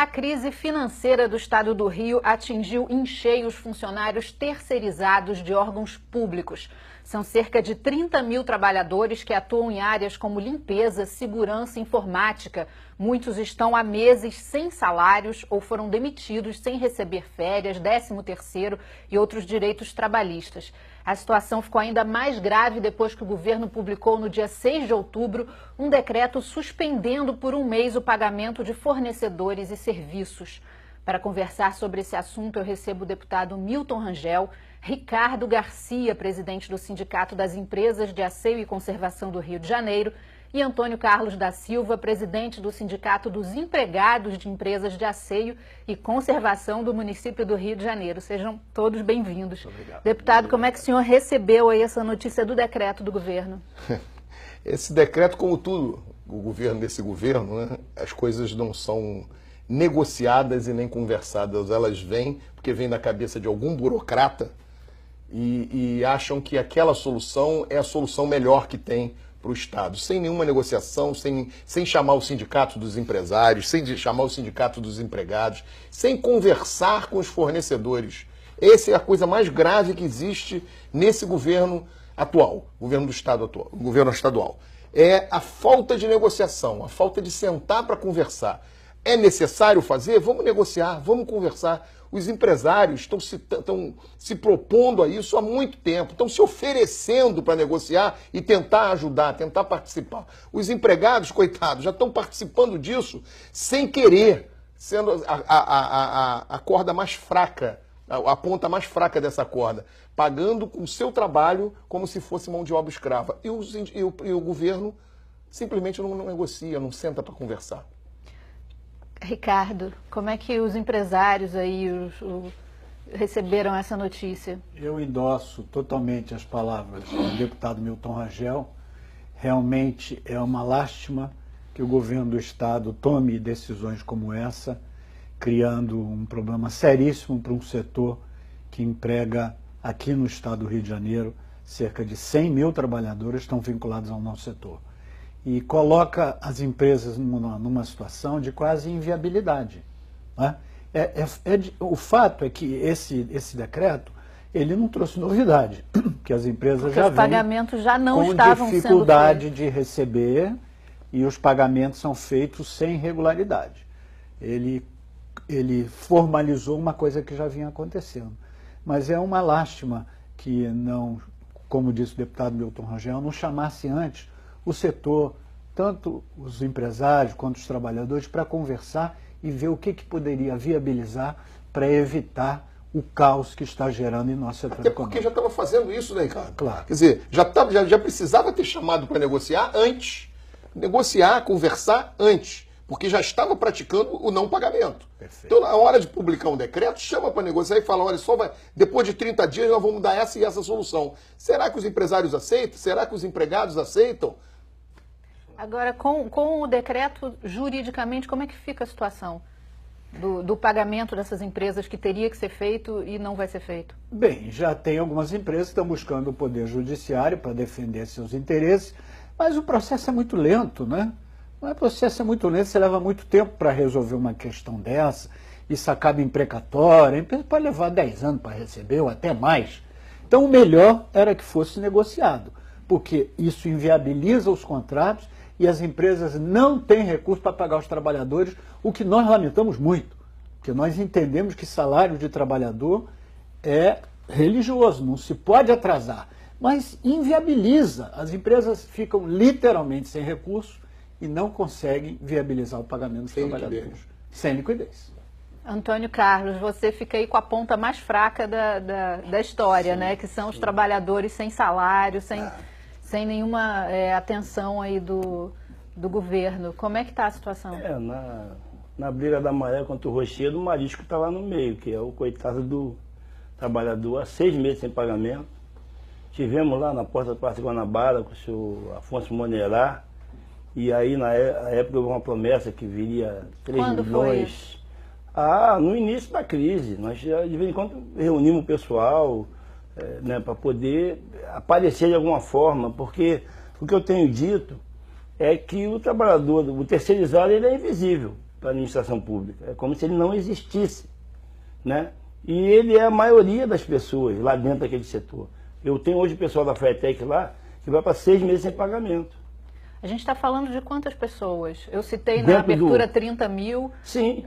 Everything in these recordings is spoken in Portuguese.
A crise financeira do estado do Rio atingiu em cheio os funcionários terceirizados de órgãos públicos. São cerca de 30 mil trabalhadores que atuam em áreas como limpeza, segurança e informática. Muitos estão há meses sem salários ou foram demitidos sem receber férias, 13º e outros direitos trabalhistas. A situação ficou ainda mais grave depois que o governo publicou no dia 6 de outubro um decreto suspendendo por um mês o pagamento de fornecedores e serviços. Para conversar sobre esse assunto, eu recebo o deputado Milton Rangel, Ricardo Garcia, presidente do Sindicato das Empresas de Asseio e Conservação do Rio de Janeiro, e Antônio Carlos da Silva, presidente do Sindicato dos Empregados de Empresas de Asseio e Conservação do município do Rio de Janeiro. Sejam todos bem-vindos. Deputado, como é que o senhor recebeu aí essa notícia do decreto do governo? Esse decreto, como tudo, desse governo, né, as coisas não são negociadas e nem conversadas. Elas vêm porque vêm da cabeça de algum burocrata e acham que aquela solução é a solução melhor que tem para o Estado, sem nenhuma negociação, sem chamar o sindicato dos empresários, sem chamar o sindicato dos empregados, sem conversar com os fornecedores. Essa é a coisa mais grave que existe nesse governo atual, governo do Estado atual, governo estadual. É a falta de negociação, a falta de sentar para conversar. É necessário fazer? Vamos negociar, vamos conversar. Os empresários estão se propondo a isso há muito tempo, estão se oferecendo para negociar e tentar ajudar, tentar participar. Os empregados, coitados, já estão participando disso sem querer, sendo a corda mais fraca, a ponta mais fraca dessa corda, pagando com o seu trabalho como se fosse mão de obra escrava. E o governo simplesmente não negocia, não senta para conversar. Ricardo, como é que os empresários aí receberam essa notícia? Eu endosso totalmente as palavras do deputado Milton Rangel. Realmente é uma lástima que o governo do Estado tome decisões como essa, criando um problema seríssimo para um setor que emprega aqui no estado do Rio de Janeiro cerca de 100 mil trabalhadores estão vinculados ao nosso setor. E coloca as empresas numa situação de quase inviabilidade. Né? O fato é que esse decreto ele não trouxe novidade, que as empresas porque já os pagamentos já não com estavam dificuldade sendo de receber e os pagamentos são feitos sem regularidade. Ele formalizou uma coisa que já vinha acontecendo. Mas é uma lástima que não, como disse o deputado Milton Rangel, não chamasse antes o setor, tanto os empresários quanto os trabalhadores, para conversar e ver o que poderia viabilizar para evitar o caos que está gerando em nosso setor econômico. Porque já estava fazendo isso, né, Ricardo? Claro. Quer dizer, já precisava ter chamado para negociar antes. Negociar, conversar antes. Porque já estava praticando o não pagamento. Perfeito. Então, na hora de publicar um decreto, chama para negociar e fala, olha, depois de 30 dias nós vamos dar essa e essa solução. Será que os empresários aceitam? Será que os empregados aceitam? Agora, com o decreto, juridicamente, como é que fica a situação do pagamento dessas empresas que teria que ser feito e não vai ser feito? Bem, já tem algumas empresas que estão buscando o Poder Judiciário para defender seus interesses, mas o processo é muito lento, né? O processo é muito lento, você leva muito tempo para resolver uma questão dessa, isso acaba em precatória, a empresa pode levar 10 anos para receber ou até mais. Então o melhor era que fosse negociado, porque isso inviabiliza os contratos e as empresas não têm recurso para pagar os trabalhadores, o que nós lamentamos muito, porque nós entendemos que salário de trabalhador é religioso, não se pode atrasar, mas inviabiliza, as empresas ficam literalmente sem recursos e não conseguem viabilizar o pagamento dos trabalhadores. Sem liquidez. Antônio Carlos, você fica aí com a ponta mais fraca da história, né? Que são os trabalhadores sem salário, sem nenhuma atenção aí do governo. Como é que está a situação? Na briga da maré contra o rochedo, o marisco está lá no meio, que é o coitado do trabalhador há 6 meses sem pagamento. Tivemos lá na porta do Palácio de Guanabara com o senhor Afonso Monerá, e aí na época houve uma promessa que viria 3 Quando milhões. No início da crise. Nós já, de vez em quando reunimos o pessoal para poder aparecer de alguma forma, porque o que eu tenho dito é que o trabalhador, o terceirizado, ele é invisível. para a administração pública. É como se ele não existisse, né? E ele é a maioria das pessoas lá dentro daquele setor. Eu tenho hoje o pessoal da FATEC lá que vai para 6 meses sem pagamento. A gente está falando de quantas pessoas? Eu citei na abertura 30 mil. Sim,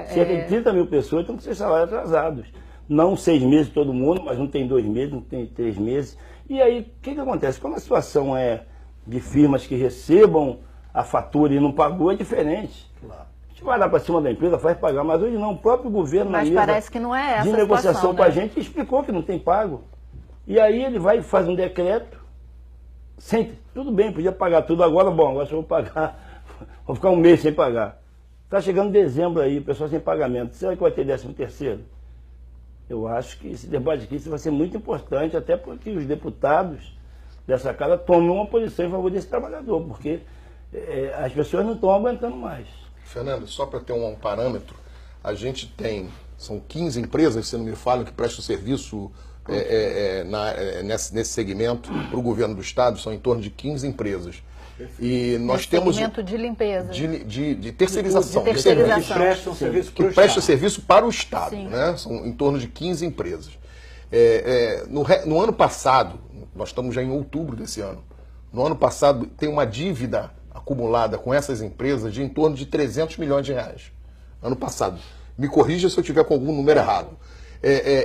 cerca de 30 mil pessoas estão com seus salários atrasados. Não 6 meses todo mundo, mas não tem 2 meses, não tem 3 meses. E aí, o que acontece? Quando a situação é de firmas que recebam a fatura e não pagou, é diferente. Claro. A gente vai lá para cima da empresa, faz pagar, mas hoje não, o próprio governo mas na mesa parece que não é essa de negociação situação, com a né? gente explicou que não tem pago. E aí ele vai e faz um decreto, tudo bem, podia pagar tudo agora, bom, agora só vou pagar, vou ficar um mês sem pagar. Está chegando dezembro aí, o pessoal sem pagamento, será que vai ter 13º? Eu acho que esse debate aqui vai ser muito importante, até porque os deputados dessa casa tomam uma posição em favor desse trabalhador, porque as pessoas não estão aguentando mais. Fernando, só para ter um parâmetro, a gente tem, são 15 empresas, se não me falham, que prestam serviço nesse segmento para o governo do estado, são em torno de 15 empresas. E nós temos segmento de limpeza. De terceirização. De terceirização. Que prestam serviço para o que presta Estado. serviço para o Estado. Sim. Né? São em torno de 15 empresas. No ano passado, nós estamos já em outubro desse ano, no ano passado tem uma dívida acumulada com essas empresas de em torno de 300 milhões de reais. Ano passado. Me corrija se eu tiver com algum número errado.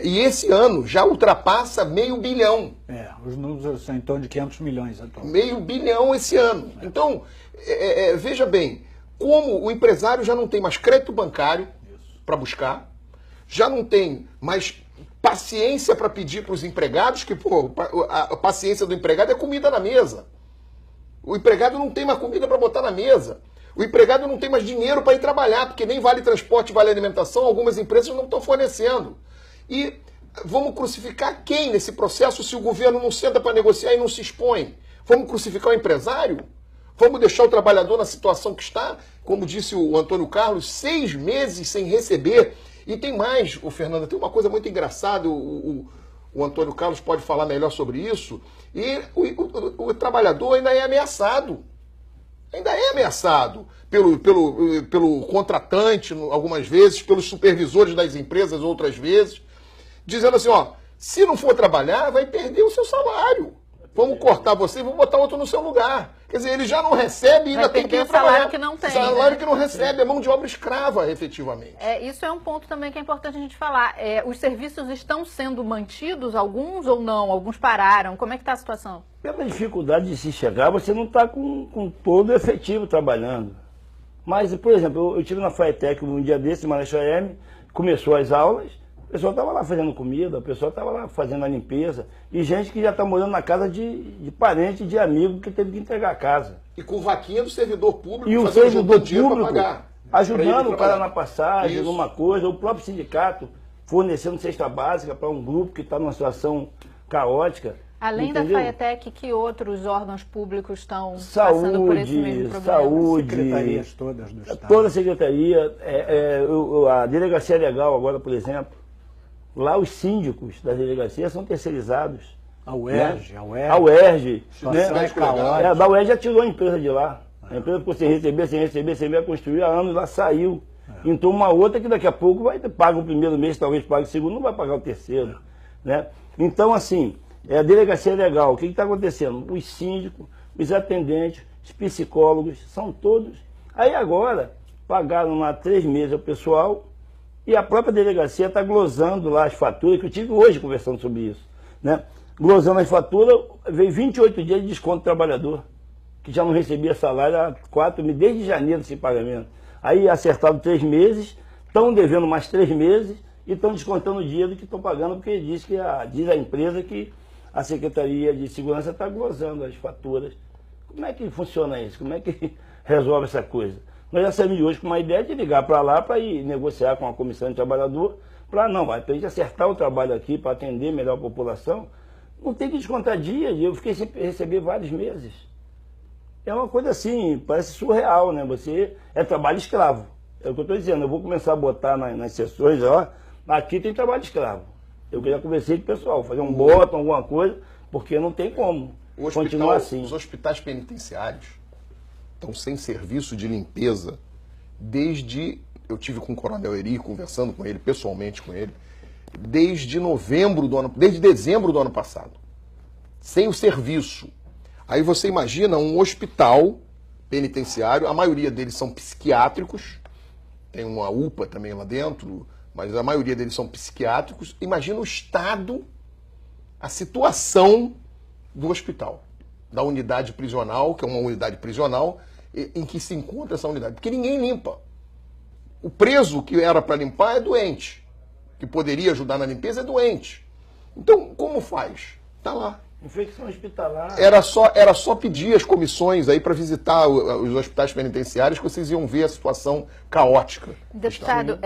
E esse ano já ultrapassa $500 milhão. Os números são em torno de 500 milhões atualmente. $500 milhão esse ano. Então, veja bem, como o empresário já não tem mais crédito bancário para buscar, já não tem mais paciência para pedir para os empregados, que a paciência do empregado é comida na mesa. O empregado não tem mais comida para botar na mesa. O empregado não tem mais dinheiro para ir trabalhar, porque nem vale transporte, vale alimentação, algumas empresas não estão fornecendo. E vamos crucificar quem nesse processo se o governo não senta para negociar e não se expõe? Vamos crucificar o empresário? Vamos deixar o trabalhador na situação que está? Como disse o Antônio Carlos, 6 meses sem receber. E tem mais, Fernanda, tem uma coisa muito engraçada, o Antônio Carlos pode falar melhor sobre isso, e o trabalhador ainda é ameaçado. Ainda é ameaçado pelo contratante, algumas vezes, pelos supervisores das empresas, outras vezes, dizendo assim, ó, se não for trabalhar, vai perder o seu salário. Vamos cortar você e vamos botar outro no seu lugar. Quer dizer, ele já não recebe e ainda tem que ir trabalhar. Salário que não tem. Salário né? que não recebe, é mão de obra escrava, efetivamente. Isso é um ponto também que é importante a gente falar. Os serviços estão sendo mantidos, alguns ou não? Alguns pararam? Como é que está a situação? Pela dificuldade de se chegar, você não está com todo o efetivo trabalhando. Mas, por exemplo, eu estive na FATEC um dia desse, em Marechal Hermes, começou as aulas, o pessoal estava lá fazendo comida, o pessoal estava lá fazendo a limpeza, e gente que já está morando na casa de parente, de amigo, que teve que entregar a casa. E com vaquinha do servidor público, E o fazendo servidor dinheiro pra público pagar, ajudando pra o cara trabalhar. na passagem, Isso. alguma coisa, o próprio sindicato fornecendo cesta básica para um grupo que está numa situação caótica. Além entendeu? da FATEC, que outros órgãos públicos estão passando por esse mesmo problema? Saúde, Secretarias todas do Estado. toda a secretaria, a delegacia legal agora, por exemplo, lá os síndicos da delegacia são terceirizados. A UERJ, né? a UERJ. Situação é caótica. da UERJ já tirou a empresa de lá. A empresa ficou sem receber, construir há anos, lá saiu. Entrou uma outra que daqui a pouco paga o primeiro mês, talvez pague o segundo, não vai pagar o terceiro. Né? Então, assim, a delegacia legal, o que está acontecendo? Os síndicos, os atendentes, os psicólogos, são todos. Aí agora, pagaram lá 3 meses ao pessoal e a própria delegacia está glosando lá as faturas, que eu tive hoje conversando sobre isso. Né? Glosando as faturas, veio 28 dias de desconto do trabalhador, que já não recebia salário há 4 meses, desde janeiro sem pagamento. Aí acertaram 3 meses, estão devendo mais 3 meses e estão descontando o dinheiro que estão pagando, porque diz a empresa que a Secretaria de Segurança está glosando as faturas. Como é que funciona isso? Como é que resolve essa coisa? Nós já saímos de hoje com uma ideia de ligar para lá para ir negociar com a Comissão de Trabalhador, para a gente acertar o trabalho aqui, para atender melhor a população. Não tem que descontar dias, eu fiquei sem receber vários meses. É uma coisa assim, parece surreal, né? Você é trabalho escravo. É o que eu estou dizendo, eu vou começar a botar nas sessões, ó, aqui tem trabalho escravo. Eu já conversei com o pessoal, fazer um botão, alguma coisa, porque não tem como continuar assim. Os hospitais penitenciários estão sem serviço de limpeza eu tive com o Coronel Eri, conversando com ele, pessoalmente com ele, desde dezembro do ano passado, sem o serviço. Aí você imagina um hospital penitenciário, a maioria deles são psiquiátricos, tem uma UPA também lá dentro, mas a maioria deles são psiquiátricos. Imagina o estado, a situação do hospital, da unidade prisional, que é uma unidade prisional, em que se encontra essa unidade. Porque ninguém limpa. O preso que era para limpar é doente, que poderia ajudar na limpeza é doente. Então, como faz? Está lá. Infecção hospitalar. Era só pedir as comissões aí para visitar os hospitais penitenciários que vocês iam ver a situação caótica. Deputado,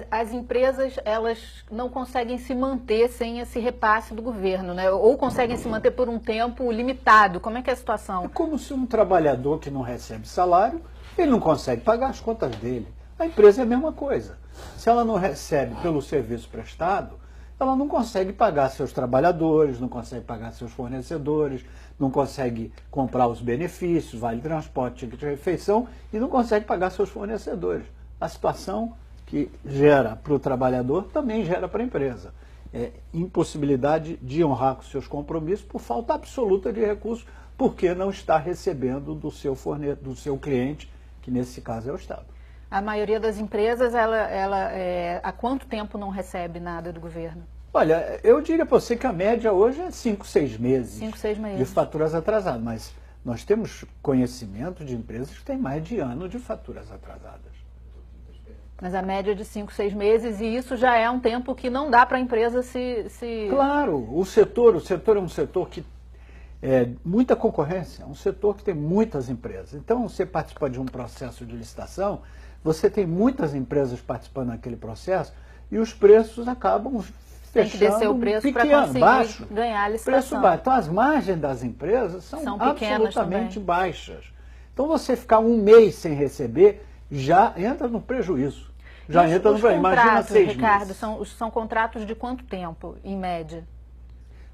as empresas, elas não conseguem se manter sem esse repasse do governo, né? Ou conseguem se manter por um tempo limitado. Como é que é a situação? É como se um trabalhador que não recebe salário, ele não consegue pagar as contas dele. A empresa é a mesma coisa. Se ela não recebe pelo serviço prestado, ela não consegue pagar seus trabalhadores, não consegue pagar seus fornecedores, não consegue comprar os benefícios, vale transporte, ticket de refeição, e não consegue pagar seus fornecedores. A situação que gera para o trabalhador também gera para a empresa. Impossibilidade de honrar com seus compromissos por falta absoluta de recursos, porque não está recebendo do seu cliente, que nesse caso é o Estado. A maioria das empresas, há quanto tempo não recebe nada do governo? Olha, eu diria para você que a média hoje é 5, 6 meses. 5, 6 meses. De faturas atrasadas, mas nós temos conhecimento de empresas que têm mais de ano de faturas atrasadas. Mas a média é de 5, 6 meses, e isso já é um tempo que não dá para a empresa se... Claro, o setor é um setor que muita concorrência, é um setor que tem muitas empresas. Então, você participa de um processo de licitação, você tem muitas empresas participando daquele processo e os preços acabam fechando. Tem que descer o preço para conseguir baixo, ganhar a licitação. Preço baixo. Então, as margens das empresas são absolutamente baixas. Então, você ficar um mês sem receber já entra no prejuízo. Já entra no prejuízo. Imagina 6 meses. Ricardo, são contratos de quanto tempo, em média?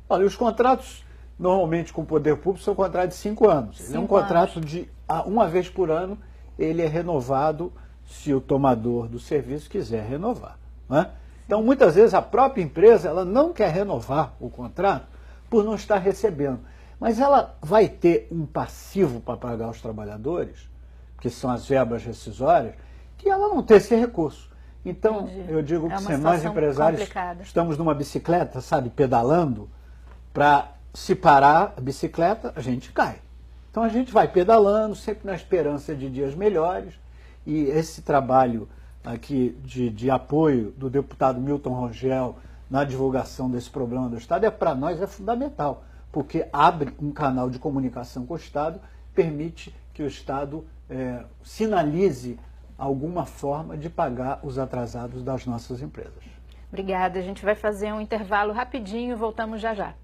Olha, os contratos, normalmente com o poder público, são contratos de 5 anos. Ele é um contrato de uma vez por ano, ele é renovado se o tomador do serviço quiser renovar. Né? Então, muitas vezes, a própria empresa ela não quer renovar o contrato por não estar recebendo. Mas ela vai ter um passivo para pagar os trabalhadores, que são as verbas rescisórias, que ela não tem esse recurso. Então, eu digo que nós empresários estamos numa bicicleta, sabe, pedalando, para se parar a bicicleta, a gente cai. Então, a gente vai pedalando, sempre na esperança de dias melhores, e esse trabalho aqui de apoio do deputado Milton Rangel na divulgação desse problema do Estado, para nós é fundamental, porque abre um canal de comunicação com o Estado, permite que o Estado sinalize alguma forma de pagar os atrasados das nossas empresas. Obrigada. A gente vai fazer um intervalo rapidinho e voltamos já já.